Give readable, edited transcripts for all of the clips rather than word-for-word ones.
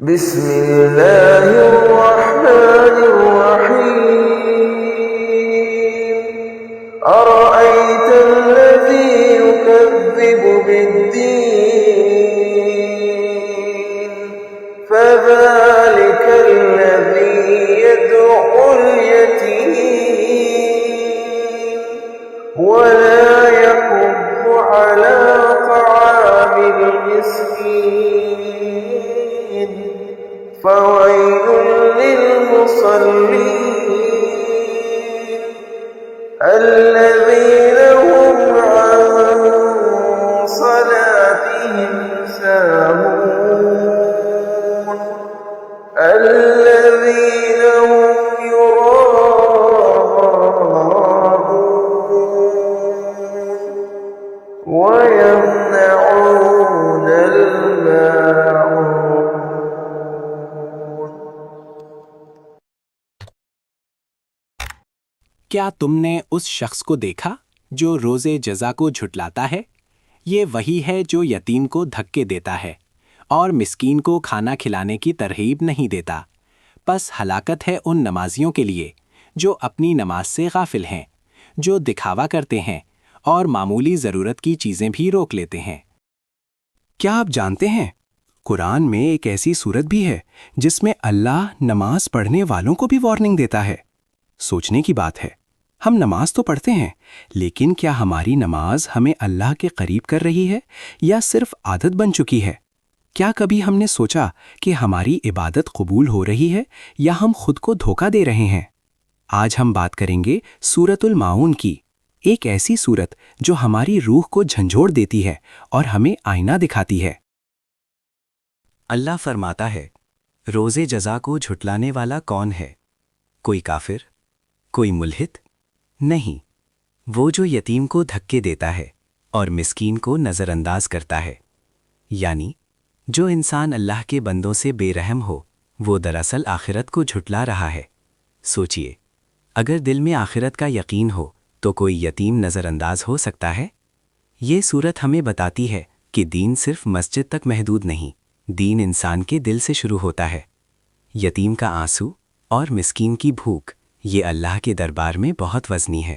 بسم الله الرحمن الرحيم أرأيت الذي يكذب بالدين فذلك الذي يدعو اليتيم ولا يحض على طعام المسكين فويل للمصلين الذين هم عن صلاتهم ساهون الذين هم يراءون ويمنعون الماعون. کیا تم نے اس شخص کو دیکھا جو روزے جزا کو جھٹلاتا ہے؟ یہ وہی ہے جو یتیم کو دھکے دیتا ہے اور مسکین کو کھانا کھلانے کی ترغیب نہیں دیتا۔ پس ہلاکت ہے ان نمازیوں کے لیے جو اپنی نماز سے غافل ہیں، جو دکھاوا کرتے ہیں اور معمولی ضرورت کی چیزیں بھی روک لیتے ہیں۔ کیا آپ جانتے ہیں قرآن میں ایک ایسی صورت بھی ہے جس میں اللہ نماز پڑھنے والوں کو بھی وارننگ دیتا ہے؟ سوچنے کی بات ہے، ہم نماز تو پڑھتے ہیں، لیکن کیا ہماری نماز ہمیں اللہ کے قریب کر رہی ہے یا صرف عادت بن چکی ہے؟ کیا کبھی ہم نے سوچا کہ ہماری عبادت قبول ہو رہی ہے یا ہم خود کو دھوکہ دے رہے ہیں؟ آج ہم بات کریں گے سورۃ الماعون کی، ایک ایسی سورت جو ہماری روح کو جھنجھوڑ دیتی ہے اور ہمیں آئینہ دکھاتی ہے۔ اللہ فرماتا ہے، روزے جزا کو جھٹلانے والا کون ہے؟ کوئی کافر؟ کوئی ملحد؟ نہیں، وہ جو یتیم کو دھکے دیتا ہے اور مسکین کو نظر انداز کرتا ہے، یعنی جو انسان اللہ کے بندوں سے بے رحم ہو، وہ دراصل آخرت کو جھٹلا رہا ہے۔ سوچئے، اگر دل میں آخرت کا یقین ہو تو کوئی یتیم نظر انداز ہو سکتا ہے؟ یہ صورت ہمیں بتاتی ہے کہ دین صرف مسجد تک محدود نہیں، دین انسان کے دل سے شروع ہوتا ہے۔ یتیم کا آنسو اور مسکین کی بھوک، یہ اللہ کے دربار میں بہت وزنی ہے۔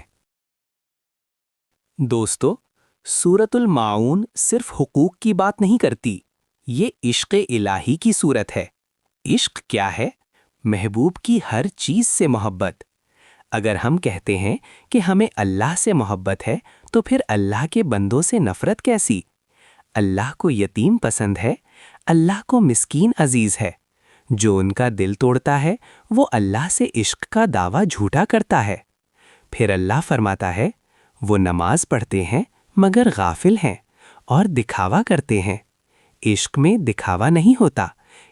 دوستو، سورۃ الماعون صرف حقوق کی بات نہیں کرتی، یہ عشق الہی کی صورت ہے۔ عشق کیا ہے؟ محبوب کی ہر چیز سے محبت۔ اگر ہم کہتے ہیں کہ ہمیں اللہ سے محبت ہے تو پھر اللہ کے بندوں سے نفرت کیسی؟ اللہ کو یتیم پسند ہے، اللہ کو مسکین عزیز ہے۔ جو ان کا دل توڑتا ہے وہ اللہ سے عشق کا دعویٰ جھوٹا کرتا ہے۔ پھر اللہ فرماتا ہے، وہ نماز پڑھتے ہیں مگر غافل ہیں اور دکھاوا کرتے ہیں۔ عشق میں دکھاوا نہیں ہوتا،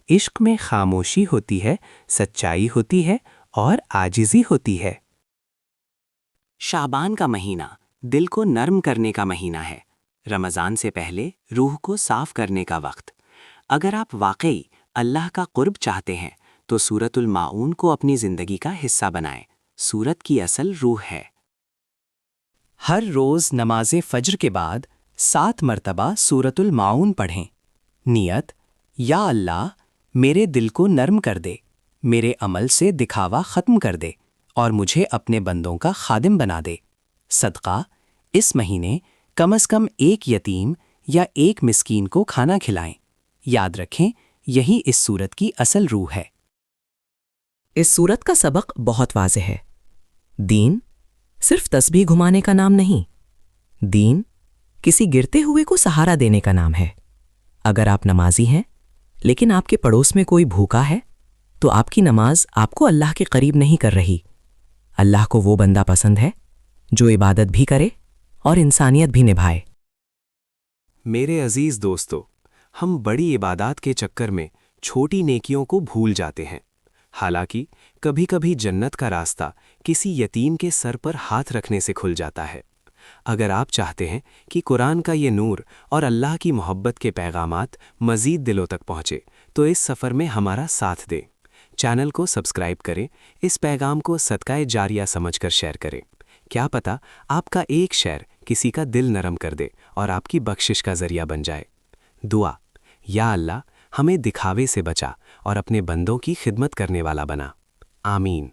عشق میں خاموشی ہوتی ہے، سچائی ہوتی ہے اور عاجزی ہوتی ہے۔ شعبان کا مہینہ دل کو نرم کرنے کا مہینہ ہے، رمضان سے پہلے روح کو صاف کرنے کا وقت۔ اگر آپ واقعی اللہ کا قرب چاہتے ہیں تو سورۃ الماعون کو اپنی زندگی کا حصہ بنائیں۔ سورت کی اصل روح ہے۔ ہر روز نماز فجر کے بعد 7 مرتبہ سورۃ الماعون پڑھیں۔ نیت: یا اللہ، میرے دل کو نرم کر دے، میرے عمل سے دکھاوا ختم کر دے اور مجھے اپنے بندوں کا خادم بنا دے۔ صدقہ: اس مہینے کم از کم ایک یتیم یا ایک مسکین کو کھانا کھلائیں۔ یاد رکھیں، یہی اس سورت کی اصل روح ہے۔ اس سورت کا سبق بہت واضح ہے۔ دین صرف تسبیح گھمانے کا نام نہیں، دین کسی گرتے ہوئے کو سہارا دینے کا نام ہے۔ اگر آپ نمازی ہیں لیکن آپ کے پڑوس میں کوئی بھوکا ہے تو آپ کی نماز آپ کو اللہ کے قریب نہیں کر رہی۔ اللہ کو وہ بندہ پسند ہے جو عبادت بھی کرے اور انسانیت بھی نبھائے۔ میرے عزیز دوستو، ہم بڑی عبادات کے چکر میں چھوٹی نیکیوں کو بھول جاتے ہیں۔ حالانکہ کبھی کبھی جنت کا راستہ کسی یتیم کے سر پر ہاتھ رکھنے سے کھل جاتا ہے۔ اگر آپ چاہتے ہیں کہ قرآن کا یہ نور اور اللہ کی محبت کے پیغامات مزید دلوں تک پہنچے تو اس سفر میں ہمارا ساتھ دیں۔ چینل کو سبسکرائب کریں، اس پیغام کو صدقہ جاریہ سمجھ کر شیئر کریں۔ کیا پتہ آپ کا ایک شیئر کسی کا دل نرم کر دے اور آپ کی بخشش کا ذریعہ بن جائے۔ دعا: یا اللہ، ہمیں دکھاوے سے بچا اور اپنے بندوں کی خدمت کرنے والا بنا۔ آمین۔